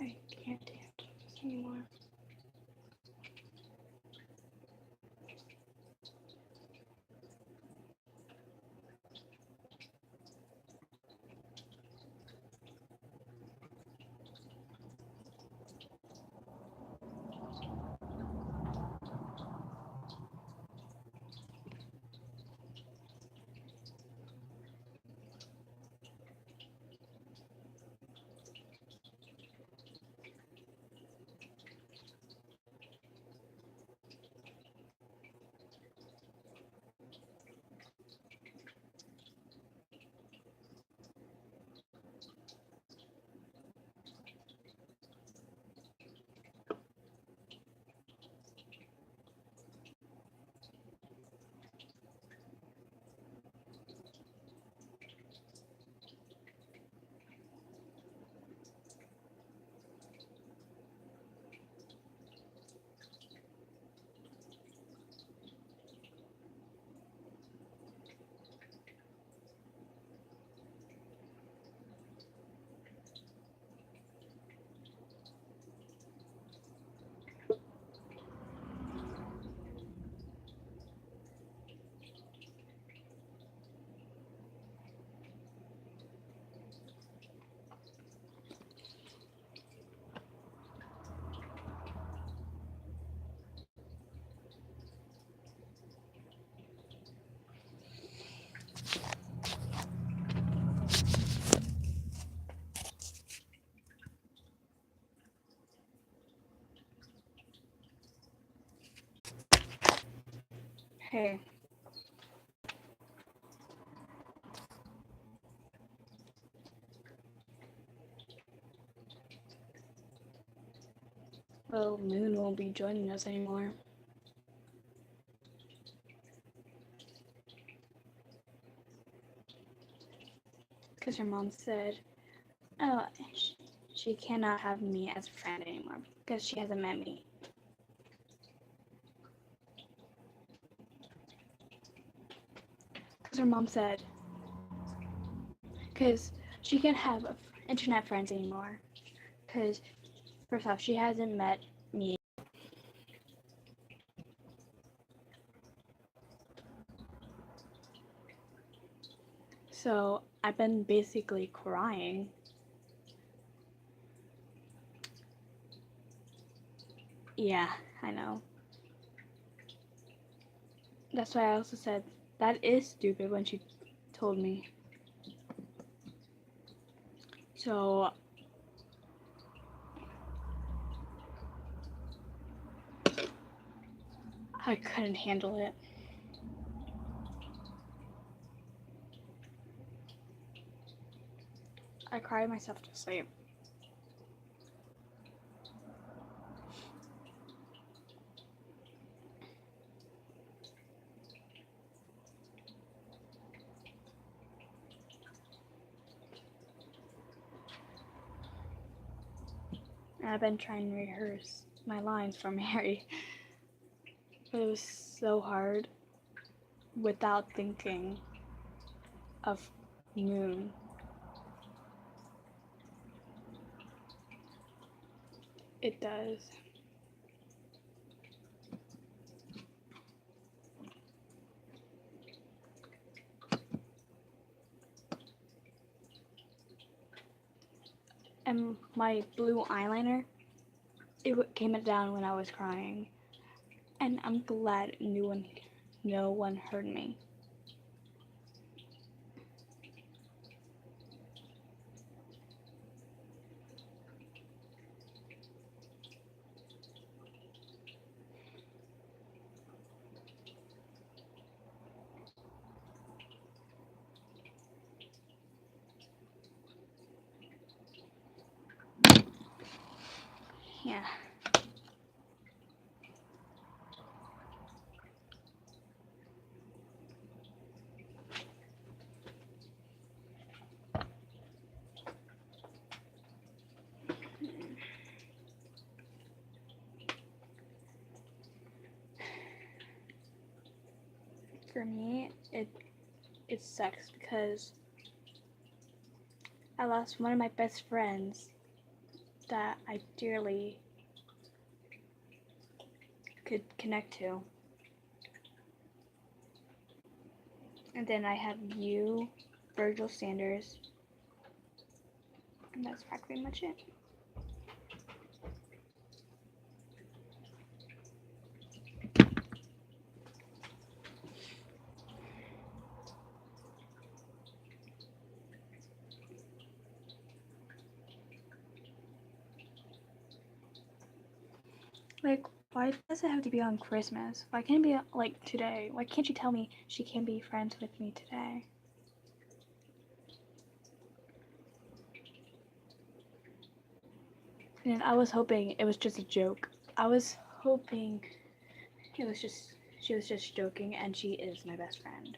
I can't handle this anymore. Hey. Well, Moon won't be joining us anymore. Because her mom said, oh, she cannot have me as a friend anymore because she hasn't met me. Because her mom said, because she can't have internet friends anymore. Because, first off, she hasn't met me. So, I've been basically crying. Yeah, I know. That's why I also said, that is stupid when she told me. So, I couldn't handle it. I cried myself to sleep. And I've been trying to rehearse my lines for Mary, but it was so hard without thinking of Moon. It does. And my blue eyeliner, it came down when I was crying. And I'm glad no one heard me. Yeah. For me, it sucks because I lost one of my best friends that I dearly could connect to. And then I have you, Virgil Sanders, and that's practically much it. Like, why does it have to be on Christmas? Why can't it be like today? Why can't you tell me she can be friends with me today? And I was hoping it was just a joke. I was hoping it was just she was just joking, and she is my best friend.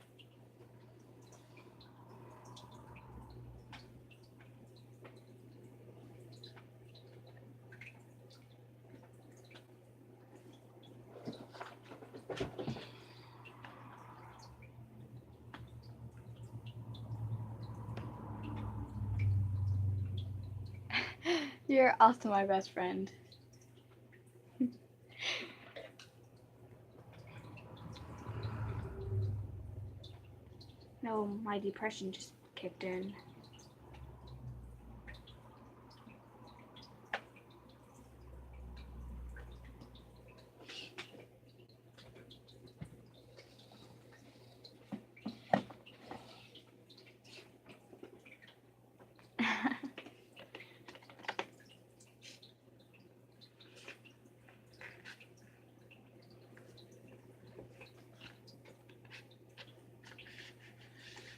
You're also my best friend. No, my depression just kicked in.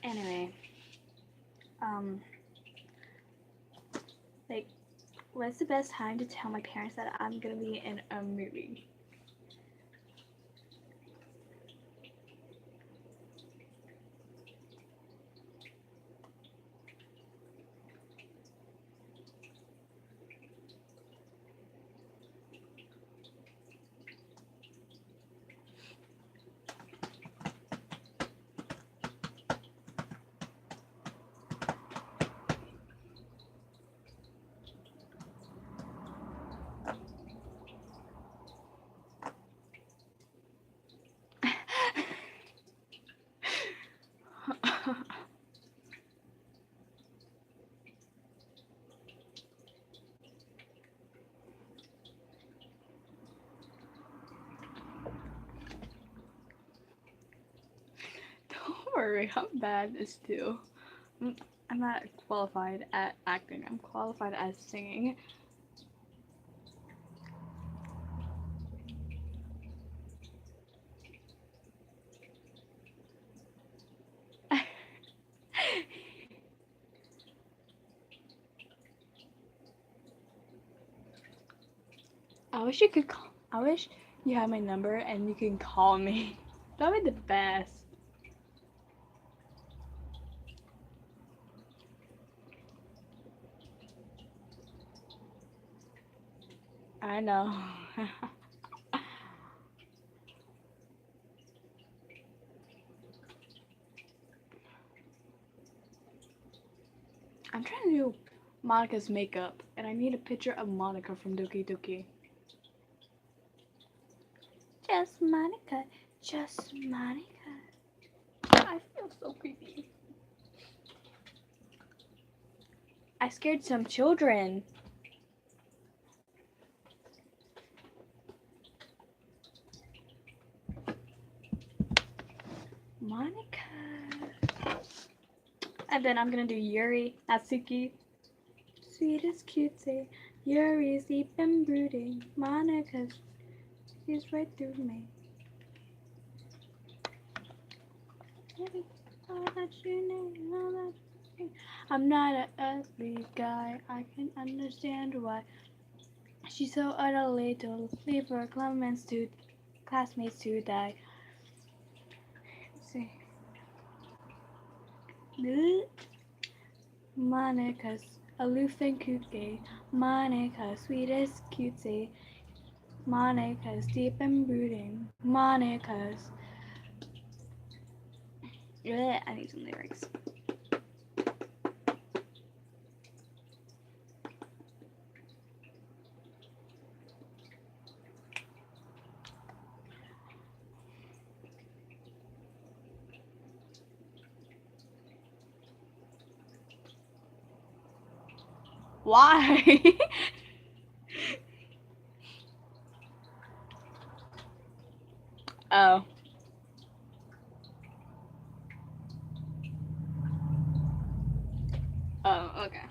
Anyway, like, what's the best time to tell my parents that I'm gonna be in a movie? Don't worry, I'm bad at this too. I'm not qualified at acting. I'm qualified as singing. I wish you could call. I wish you had my number and you can call me. That'd be the best. I know. I'm trying to do Monica's makeup, and I need a picture of Monica from Doki Doki. Just Monica, just Monica. I feel so creepy. I scared some children. Monica. And then I'm gonna do Yuri, Natsuki. Sweetest cutie. Yuri's deep and brooding. Monica's, she's right through me. All that you need, all that you need. I'm not an ugly guy. I can understand why she's so utterly to leave her classmates to die. Let's see. Monica's aloof and kooky. Monica's sweetest cutie. Monica's deep and brooding. Monica's. Yeah, I need some lyrics. Why? Oh. Oh, okay.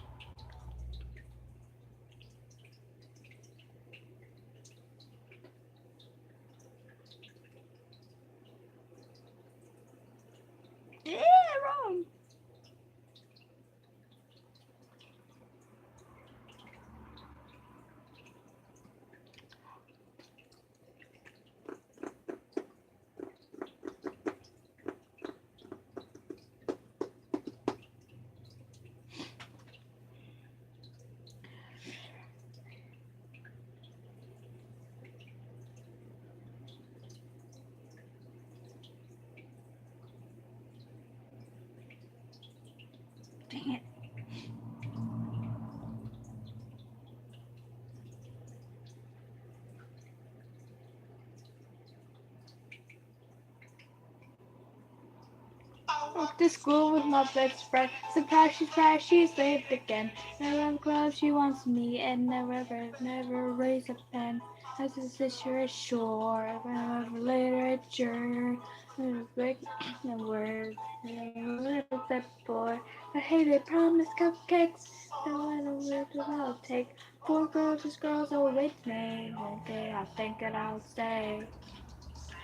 Yeah, wrong. Dang it. Walked to school with my best friend. Surprise, she's late again. Never have club, she wants me, and never raise a pen. As a sister is sure, whenever literature, little big the word, a little bit boy. I hated promise cupcakes, the little bit I'll take. Four girls all wait me. Okay, I think that I'll stay.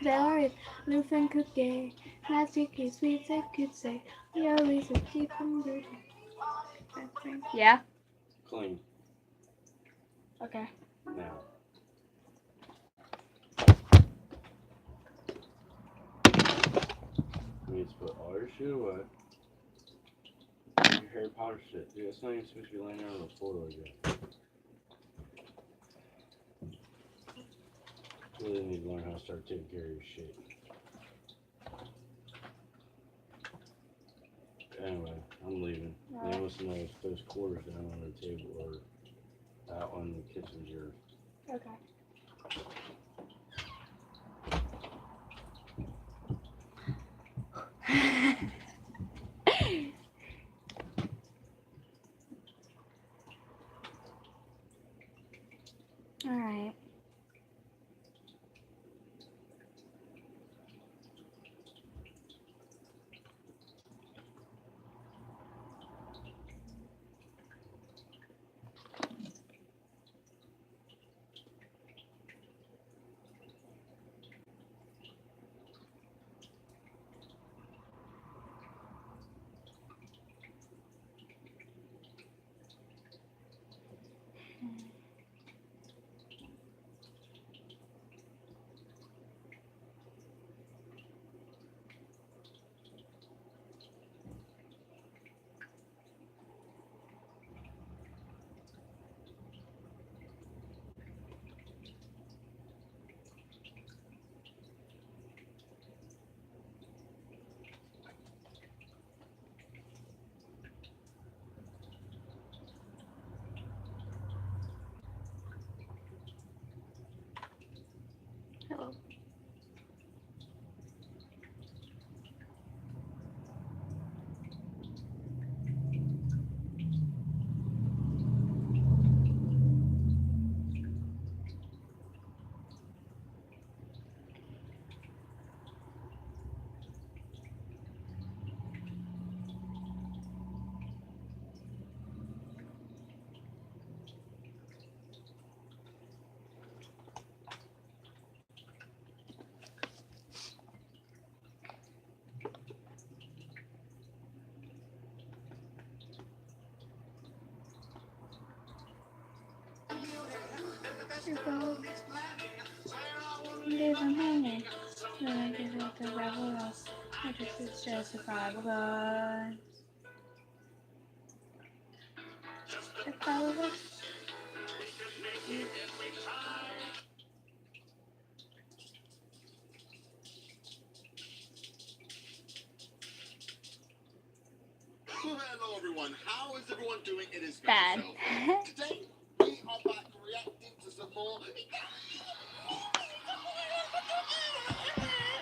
There is loaf and cookie, plastic is sweet, I could say. We always a deep and rooted. Yeah? Clean. Okay. Now. You need to put all your shit away. Your Harry Potter shit. Dude, it's not even supposed to be laying out on the floor like that. You really need to learn how to start taking care of your shit. Anyway, I'm leaving. They must know if those quarters down on the table or out on the kitchen's yours. Okay. Alright. Hello. Days I'm hanging. Then I get out the rebel. I just survival guns. Survival guns. Well, hello everyone. How is everyone doing? It is Bad. Today we are back reacting to some more.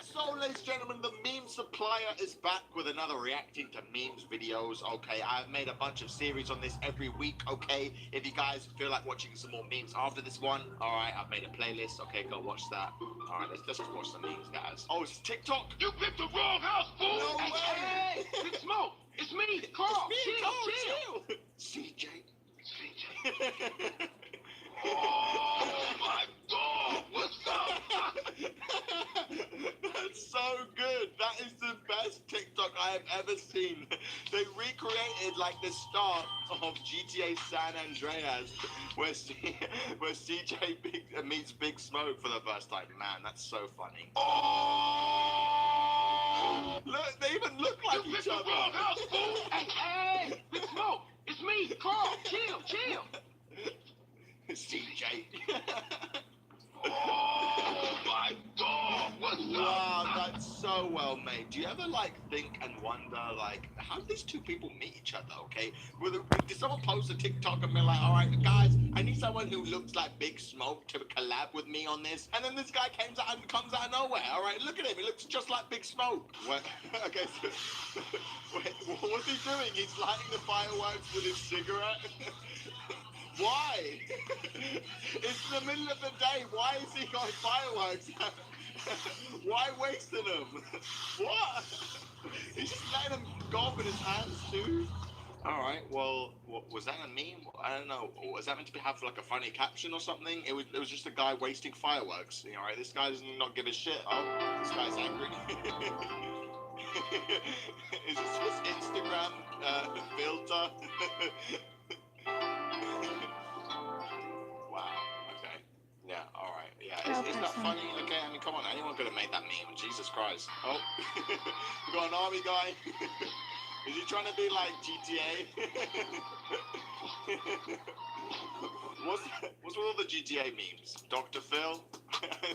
So, ladies and gentlemen, the meme supply. Markiplier is back with another reacting to memes videos. Okay, I've made a bunch of series on this every week. Okay, if you guys feel like watching some more memes after this one, all right, I've made a playlist. Okay, go watch that. All right, let's just watch some memes, guys. Oh, it's TikTok. You picked the wrong house, fool! No way. Hey, Big Smoke! It's me, Carl! Chill! CJ. CJ. Oh my God! What's up? That's so good. That is the best TikTok I have ever seen. They recreated like the start of GTA San Andreas, where CJ meets Big Smoke for the first time. Man, that's so funny. Oh! Look, they even look like You each picked the wrong other. house, fool! Hey, Big Smoke! It's me, Carl! Chill! CJ. Oh my God! What's Wow, up? that's so well made. Do you ever like think and wonder like how did these two people meet each other? Okay, did someone post a TikTok and be like, all right, guys, I need someone who looks like Big Smoke to collab with me on this? And then this guy comes out of nowhere. All right, look at him. He looks just like Big Smoke. What? Okay, so wait, what's he doing? He's lighting the fireworks with his cigarette. Why? It's the middle of the day. Why is he got fireworks? Why wasting them? What? He's just letting them go off in his hands too. All right. Well, was that a meme? I don't know. Was that meant to have like a funny caption or something? It was just a guy wasting fireworks. You know, right? This guy does not give a shit. Oh, this guy's angry. Is this his Instagram filter? Wow. Okay. Yeah. All right. Yeah. Is that funny? Okay. I mean, come on. Anyone could have made that meme. Jesus Christ. Oh, we got an army guy. Is he trying to be like GTA? What's with all the GTA memes? Dr. Phil?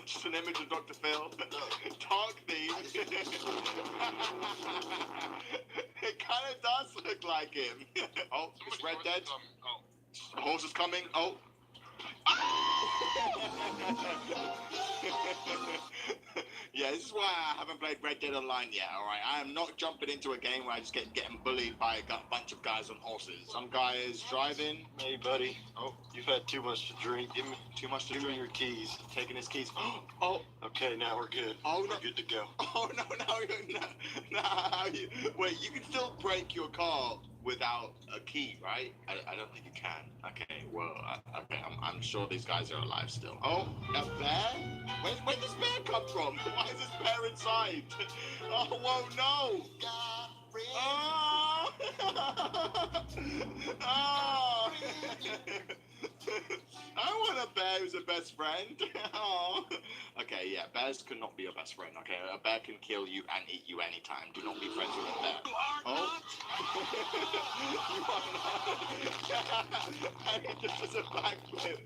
Just an image of Dr. Phil. Dark theme. It kind of does look like him. Oh, it's Red Dead. The horse is coming. Oh. Yeah, this is why I haven't played Red Dead Online yet, alright? I am not jumping into a game where I just getting bullied by a bunch of guys on horses. Some guy is driving. Hey, buddy. Oh, you've had too much to drink. Give me too much to Give me drink. your keys. Taking his keys. Oh, Okay, now we're good. Oh, no. We're good to go. oh no, wait, you can still break your car without a key, right? I don't think you can. Okay, well, okay, I'm sure these guys are alive still. Oh, a bear? Where does bear come from? Why is this bear inside? Oh, whoa, no! Oh! Oh! I want a bear who's a best friend. Oh. Okay, yeah, bears cannot be your best friend, okay? A bear can kill you and eat you anytime. Do not be friends with a bear. Oh. You are not. And he just does a backflip.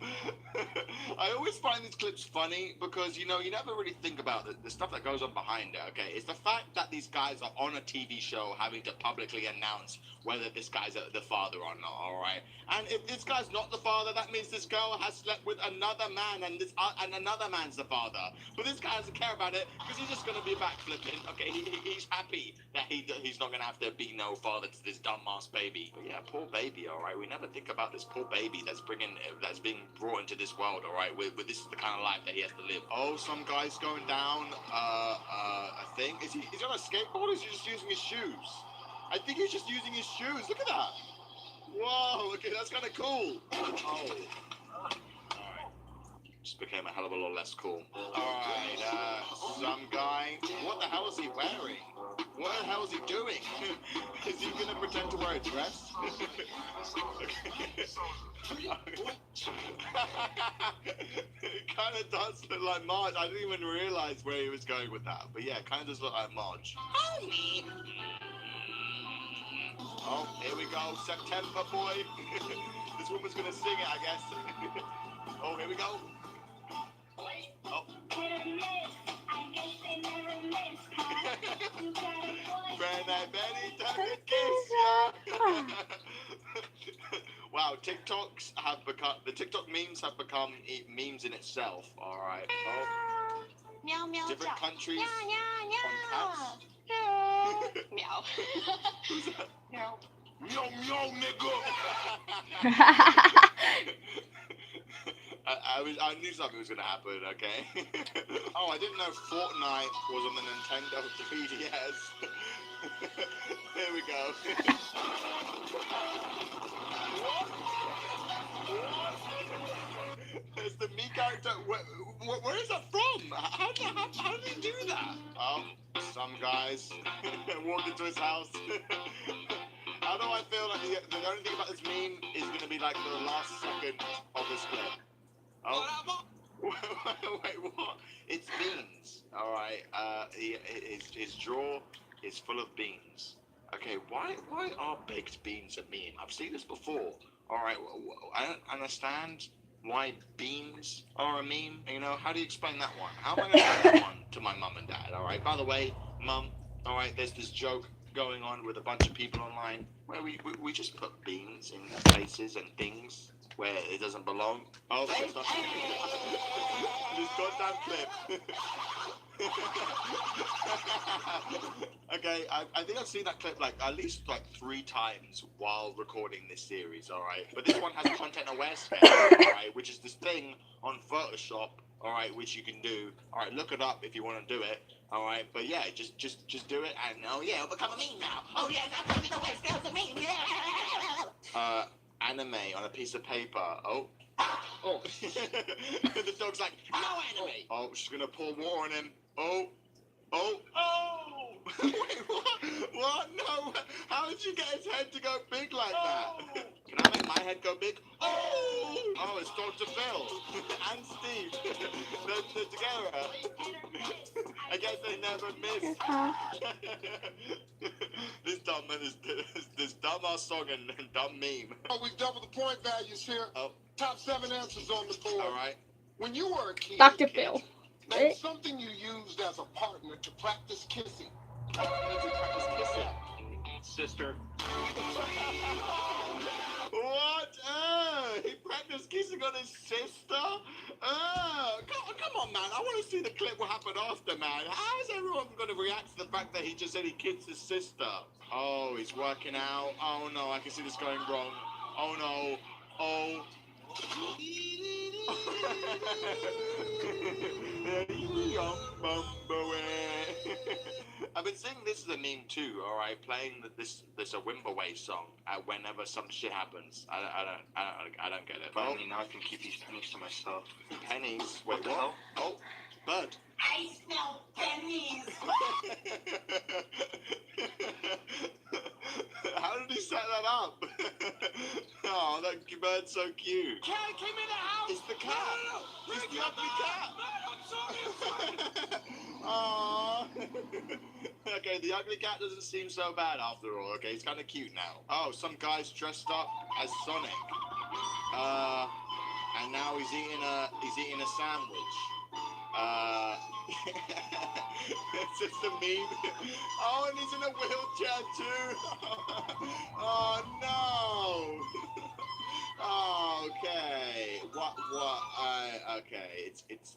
I always find these clips funny because, you know, you never really think about the stuff that goes on behind it, okay? It's the fact that these guys are on a TV show having to publicly announce whether this guy's the father or not, all right? And if this guy's not the father, that means this girl has slept with another man and and another man's the father. But this guy doesn't care about it because he's just going to be backflipping. Okay, he's happy that he's not going to have to be no father to this dumb-ass baby. But yeah, poor baby, all right? We never think about this poor baby that's being brought into this world, all right? With this is the kind of life that he has to live. Oh, some guy's going down, I think. Is he on a skateboard or is he just using his shoes? I think he's just using his shoes. Look at that. Whoa, okay, that's kind of cool. Oh. Just became a hell of a lot less cool. Alright, some guy. What the hell is he wearing? What the hell is he doing? Is he gonna pretend to wear a dress? It kind of does look like Marge. I didn't even realize where he was going with that. But yeah, it kind of does look like Marge. Homie! Oh, here we go. September boy. This woman's gonna sing it, I guess. Oh, here we go. Oh. Wow, the TikTok memes have become memes in itself. All right. Oh. Meow meow. Different countries. Yeah. From cats. Meow. Who's that? Meow. Meow, meow, nigga. I knew something was gonna happen. Okay. Oh, I didn't know Fortnite was on the Nintendo 3DS. Here we go. It's the me character. Where is that from? How did he do that? Some guys walked into his house. How do I feel like the only thing about this meme is going to be like the last second of this clip? Oh. Wait, what? It's beans. All right. His drawer is full of beans. Okay, why are baked beans a meme? I've seen this before. All right, I don't understand why beans are a meme. You know, how do you explain that one? How am I going to explain that one to my mum and dad? All right. By the way, mum. All right. There's this joke going on with a bunch of people online where we just put beans in places and things where it doesn't belong. Oh, that's not this goddamn clip. Okay, I think I've seen that clip like at least like 3 times while recording this series, alright? But this one has content aware spell, alright, which is this thing on Photoshop, alright, which you can do. Alright, look it up if you want to do it. Alright, but yeah, just do it and oh yeah, it'll become a meme now. Oh yeah, that's content aware spell's a meme, yeah! Anime on a piece of paper. Oh. Oh. The dog's like, no anime! Oh, she's gonna pour water on him. Oh. Oh. Oh! Wait, what? What? No. How did you get his head to go big like that? Can I make my head go big? Oh! Oh, it's Dr. Phil and Steve. They're together. I guess they never miss. This dumb man is this dumbass song and dumb meme. Oh, we double the point values here. Oh. Top 7 answers on the board. All right. When you were a kid, Dr. Phil. name something you used as a partner to practice kissing. Sister. What? He practiced kissing on his sister? Come on, man. I want to see the clip what happened after, man. How is everyone going to react to the fact that he just said he kissed his sister? Oh, he's working out. Oh, no. I can see this going wrong. Oh, no. Oh. I've been saying this is a meme too, alright, playing this a Wimberway song whenever some shit happens. I don't get it. Finally, now I can keep these pennies to myself. Pennies? Wait, what? Oh, bird. I smell pennies. How did he set that up? Oh, that bird's so cute. Cat came in the house. It's the cat. No. It's the ugly cat. I'm sorry. Aww. Okay, the ugly cat doesn't seem so bad after all. Okay, he's kind of cute now. Oh, some guy's dressed up as Sonic. And now he's eating a sandwich. It's just a meme. Oh, and he's in a wheelchair too. Oh no. Okay. What? Okay.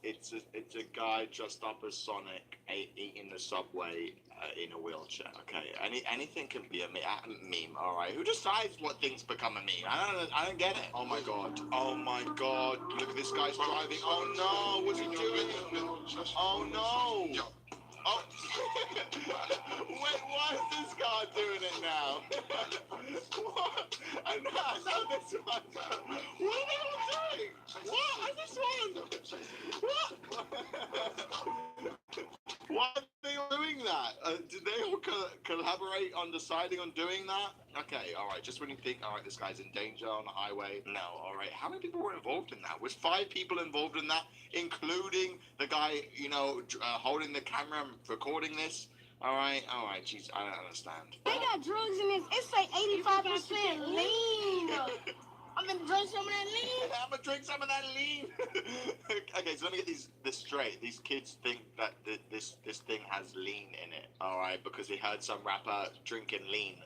It's a guy dressed up as Sonic eating the Subway in a wheelchair. Okay. Anything can be a meme. All right. Who decides what things become a meme? I don't get it. Oh my god. Oh my god. Look at this guy's driving. Oh no. What's he doing? Oh no. Oh. Wait, why is this guy doing it now? What? I know this one. What are they all doing? What? I just want. What? Why are they all doing that? Did they all collaborate on deciding on doing that? Okay, all right. Just when you think, all right, this guy's in danger on the highway. No, all right. How many people were involved in that? Was 5 people involved in that, including the guy, holding the camera and recording this? All right, jeez, I don't understand. They got drugs in this. It's like 85% lean. I'm gonna drink some of that lean. I'm gonna drink some of that lean. Okay, so let me get this straight. These kids think that this thing has lean in it, all right, because they heard some rapper drinking lean.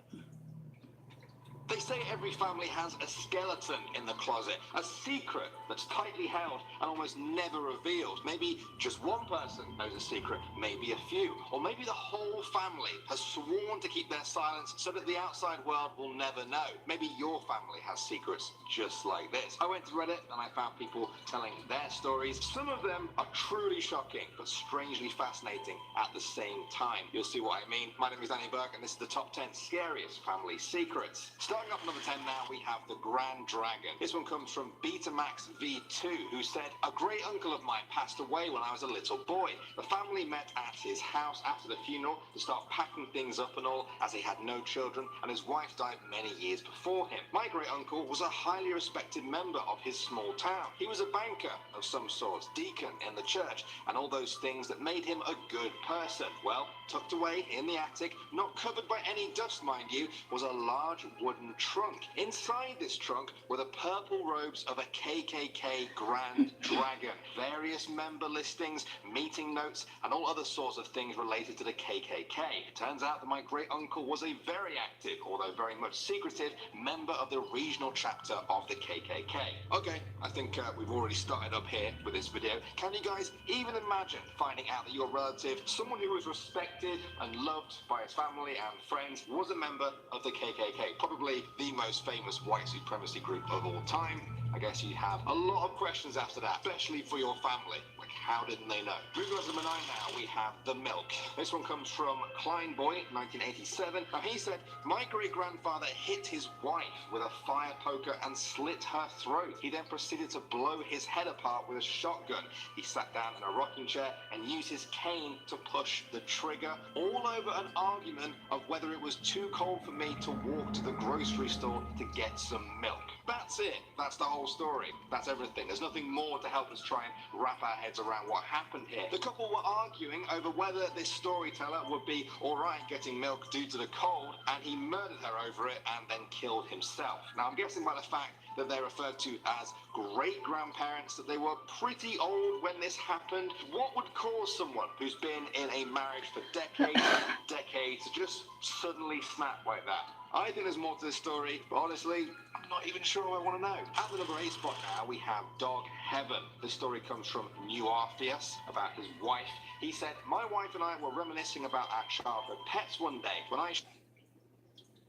They say every family has a skeleton in the closet, a secret that's tightly held and almost never revealed. Maybe just one person knows a secret, maybe a few, or maybe the whole family has sworn to keep their silence so that the outside world will never know. Maybe your family has secrets just like this. I went to Reddit and I found people telling their stories. Some of them are truly shocking, but strangely fascinating at the same time. You'll see what I mean. My name is Danny Burke and this is the top 10 scariest family secrets. Starting off number 10 now, we have the Grand Dragon. This one comes from Betamax V2, who said, a great uncle of mine passed away when I was a little boy. The family met at his house after the funeral to start packing things up and all, as he had no children and his wife died many years before him. My great uncle was a highly respected member of his small town. He was a banker of some sort, deacon in the church, and all those things that made him a good person. Well, tucked away in the attic, not covered by any dust, mind you, was a large wooden trunk. Inside this trunk were the purple robes of a KKK Grand Dragon, various member listings, meeting notes, and all other sorts of things related to the KKK. It turns out that my great uncle was a very active, although very much secretive, member of the regional chapter of the KKK. Okay, I think we've already started up here with this video. Can you guys even imagine finding out that your relative, someone who was respected and loved by his family and friends, was a member of the KKK? Probably the most famous white supremacy group of all time. I guess you have a lot of questions after that, especially for your family. Like, how didn't they know? Moving on to number 9 now, we have the milk. This one comes from Kleinboy, 1987. Now, he said, my great-grandfather hit his wife with a fire poker and slit her throat. He then proceeded to blow his head apart with a shotgun. He sat down in a rocking chair and used his cane to push the trigger, all over an argument of whether it was too cold for me to walk to the grocery store to get some milk. That's it. That's the whole story. That's everything. There's nothing more to help us try and wrap our heads around what happened here. The couple were arguing over whether this storyteller would be alright getting milk due to the cold, and he murdered her over it and then killed himself. Now, I'm guessing by the fact that they're referred to as great-grandparents that they were pretty old when this happened. What would cause someone who's been in a marriage for decades and decades to just suddenly snap like that? I think there's more to this story, but honestly, I'm not even sure I want to know. At the number 8 spot now, we have Dog Heaven. This story comes from New Orpheus about his wife. He said, my wife and I were reminiscing about our childhood pets one day when I...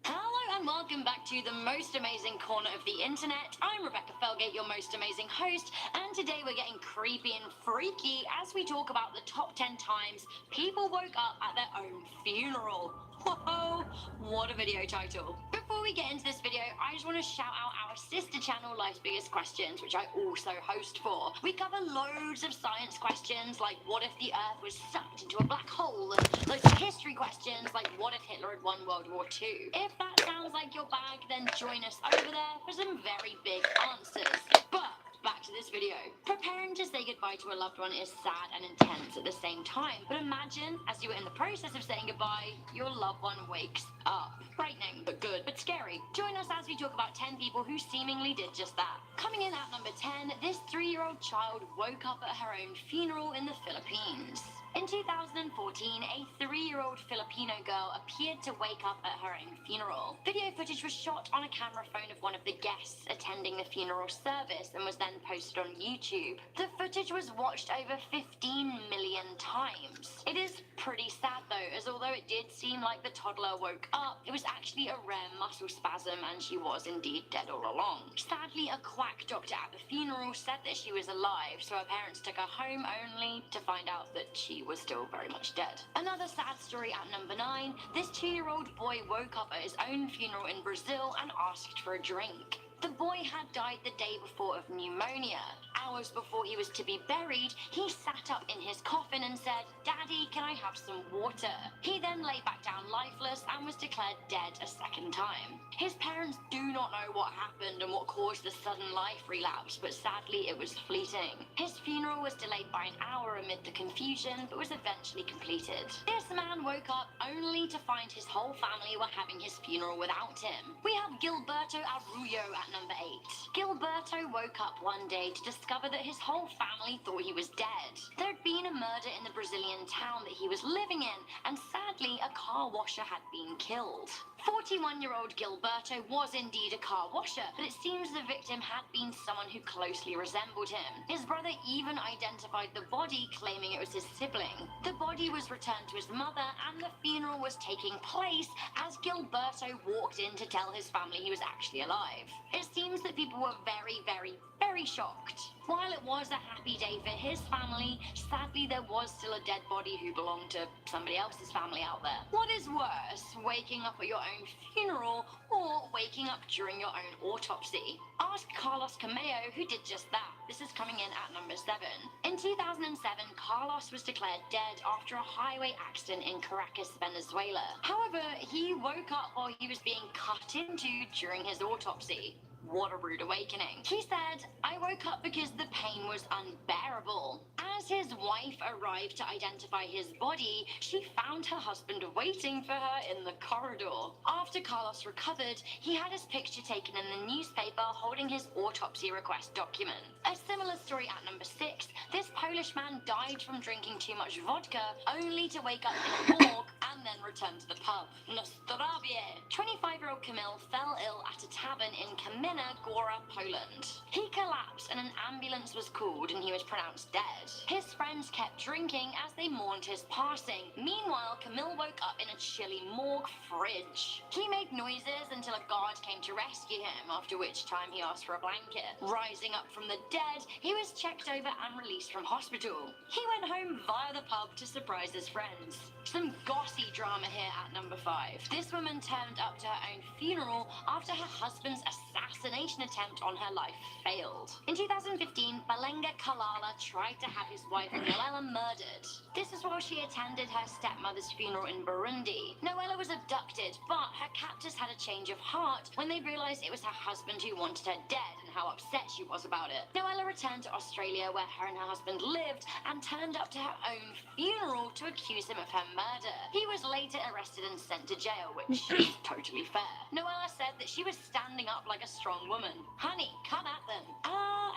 Hello and welcome back to the most amazing corner of the internet. I'm Rebecca Felgate, your most amazing host, and today we're getting creepy and freaky as we talk about the top 10 times people woke up at their own funeral. Whoa, what a video title. Before we get into this video, I just want to shout out our sister channel, Life's Biggest Questions, which I also host for. We cover loads of science questions, like what if the Earth was sucked into a black hole, and loads of history questions, like what if Hitler had won World War II. If that sounds like your bag, then join us over there for some very big answers. But back to this video. Preparing to say goodbye to a loved one is sad and intense at the same time. But imagine, as you were in the process of saying goodbye, your loved one wakes up. Frightening, but good, but scary. Join us as we talk about 10 people who seemingly did just that. Coming in at number 10, this 3-year-old child woke up at her own funeral in the Philippines. In 2014, a 3-year-old Filipino girl appeared to wake up at her own funeral. Video footage was shot on a camera phone of one of the guests attending the funeral service and was then posted on YouTube. The footage was watched over 15 million times. It is pretty sad though, as although it did seem like the toddler woke up, it was actually a rare muscle spasm and she was indeed dead all along. Sadly, a quack doctor at the funeral said that she was alive, so her parents took her home only to find out that she was still very much dead. Another sad story at number 9, this 2-year-old boy woke up at his own funeral in Brazil and asked for a drink. The boy had died the day before of pneumonia. Hours before he was to be buried, he sat up in his coffin and said, "Daddy, can I have some water?" He then lay back down lifeless and was declared dead a second time. His parents do not know what happened and what caused the sudden life relapse, but sadly it was fleeting. His funeral was delayed by an hour amid the confusion, but was eventually completed. This man woke up only to find his whole family were having his funeral without him. We have Gilberto Arroyo at at number 8. Gilberto woke up one day to discover that his whole family thought he was dead. There had been a murder in the Brazilian town that he was living in, and sadly, a car washer had been killed. 41-year-old Gilberto was indeed a car washer, but it seems the victim had been someone who closely resembled him. His brother even identified the body, claiming it was his sibling. The body was returned to his mother, and the funeral was taking place as Gilberto walked in to tell his family he was actually alive. It seems that people were very shocked. While it was a happy day for his family, sadly there was still a dead body who belonged to somebody else's family out there. What is worse, waking up at your own funeral or waking up during your own autopsy? Ask Carlos Cameo, who did just that. This is coming in at number 7. In 2007, Carlos was declared dead after a highway accident in Caracas, Venezuela. However, he woke up while he was being cut into during his autopsy. What a rude awakening. He said, "I woke up because the pain was unbearable." As his wife arrived to identify his body, she found her husband waiting for her in the corridor. After Carlos recovered, he had his picture taken in the newspaper holding his autopsy request document. A similar story at number 6. This Polish man died from drinking too much vodka, only to wake up in a morgue and then return to the pub. Nostravie. 25-year-old Kamil fell ill at a tavern in Kamina Gora, Poland. He collapsed and an ambulance was called and he was pronounced dead. His friends kept drinking as they mourned his passing. Meanwhile, Kamil woke up in a chilly morgue fridge. He made noises until a guard came to rescue him, after which time he asked for a blanket. Rising up from the dead, he was checked over and released from hospital. He went home via the pub to surprise his friends. Some gossy drama here at number 5. This woman turned up to her own funeral after her husband's assassination attempt on her life failed. In 2015, Balenga Kalala tried to have his wife Noella murdered. This is while she attended her stepmother's funeral in Burundi. Noella was abducted, but her captors had a change of heart when they realized it was her husband who wanted her dead and how upset she was about it. Noella returned to Australia where her and her husband lived and turned up to her own funeral to accuse him of her murder. He was later arrested and sent to jail, which is totally fair. Noella said that she was standing up like a strong woman. Honey, come at them.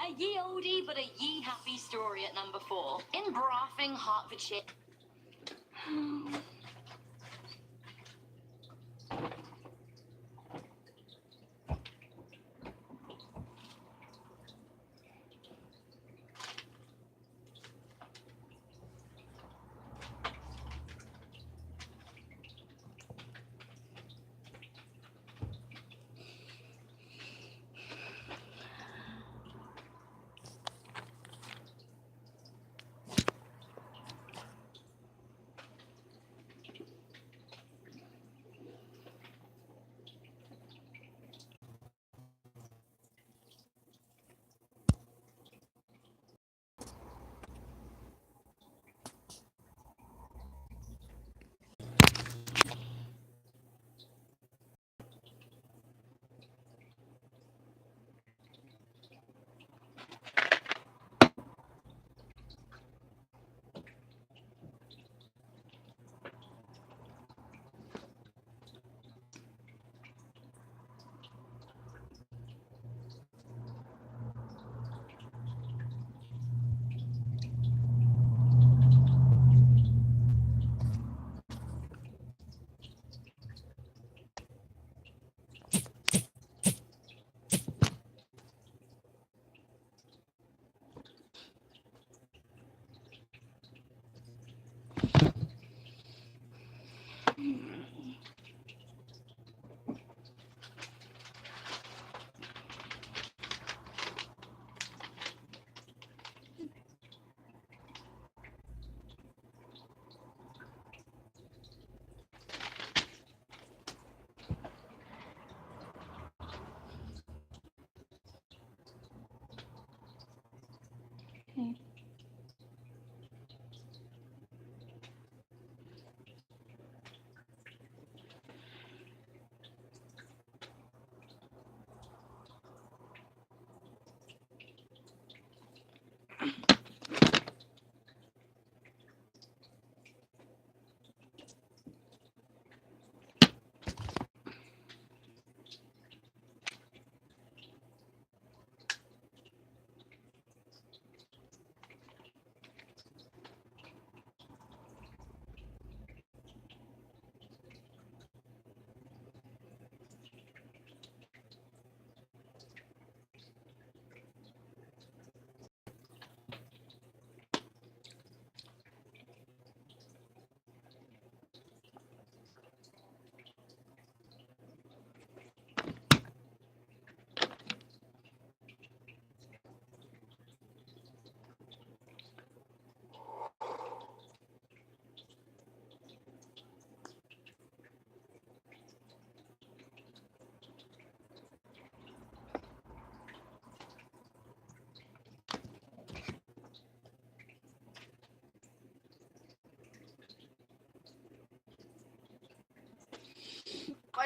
A ye oldie but a ye happy story at number 4. In Braffing, Hertfordshire.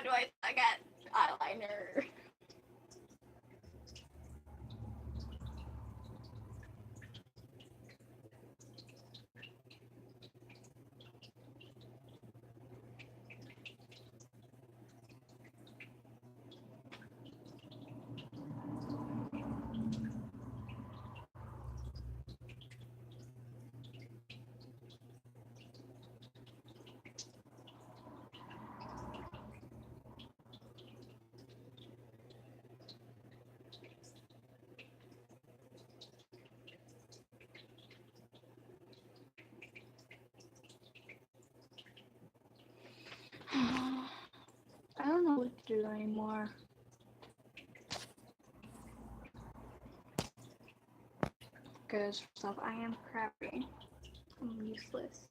do I suck at eyeliner? I don't know what to do anymore. Because stuff, I am crappy. I'm useless.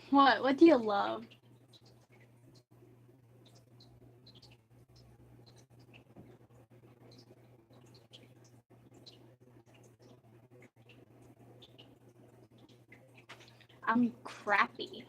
What? What do you love? I'm crappy.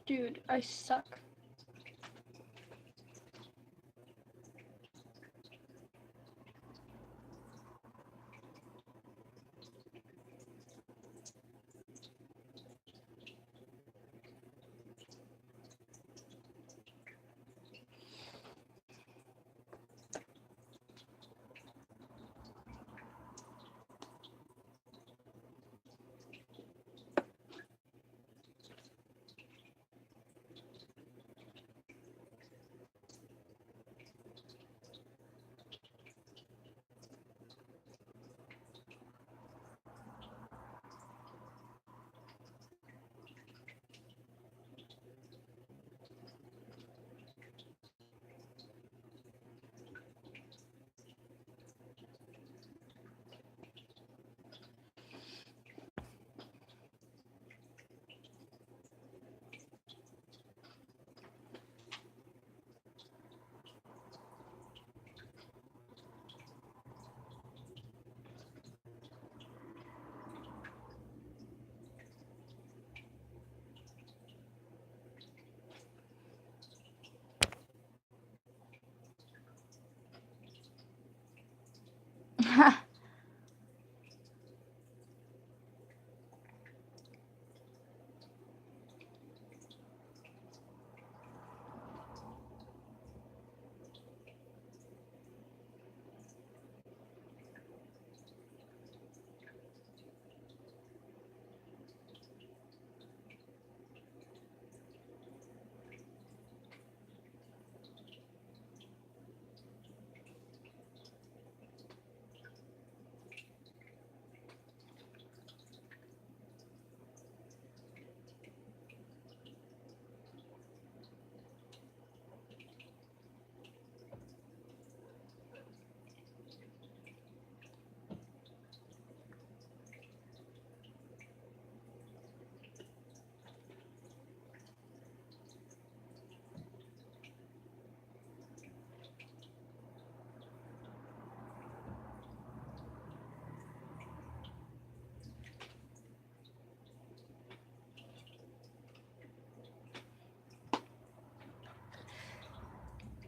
Dude, I suck.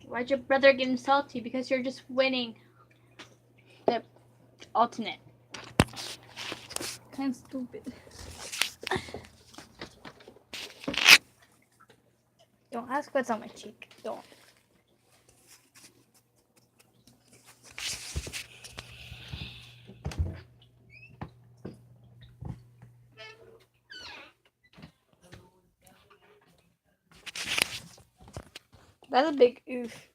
Why'd your brother get salty? Because you're just winning the alternate. Kind of stupid. Don't ask what's on my cheek. Don't. That's a big oof.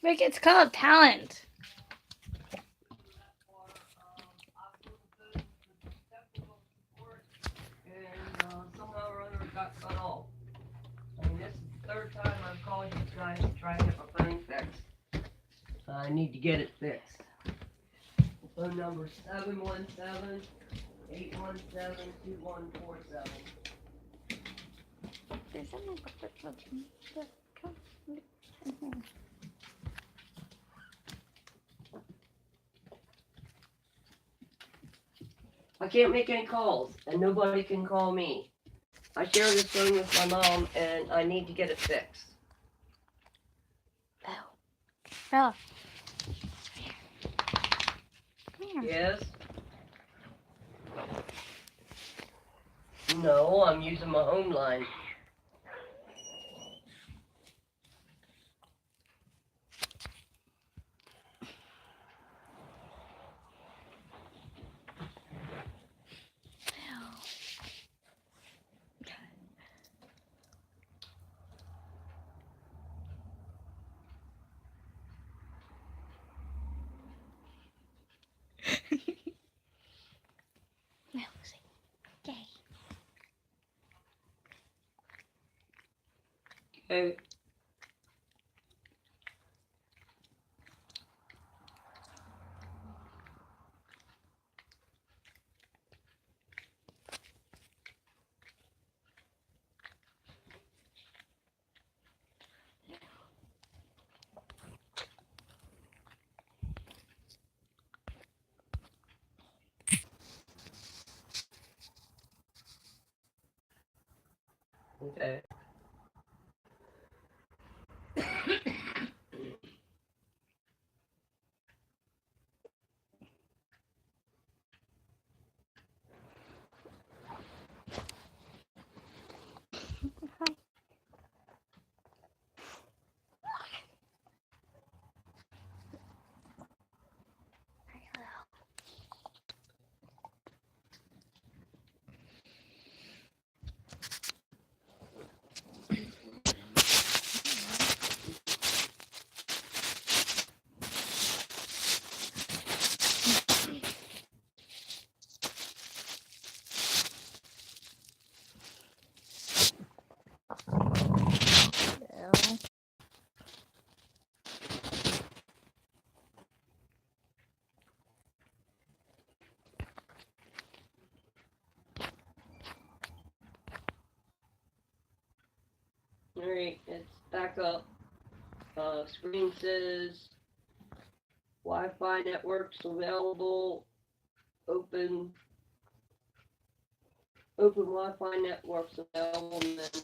Rick, it's called talent. Somehow or other it got cut off. I mean, this is the third time I've called you guys to try to get my phone fixed. I need to get it fixed. Phone number 717-817-2147. I can't make any calls, and nobody can call me. I share this phone with my mom, and I need to get it fixed. Bella. Yes? No, I'm using my home line. Okay. Okay. Alright, it's back up. Screen says Wi-Fi networks available. Open Wi-Fi networks available, and then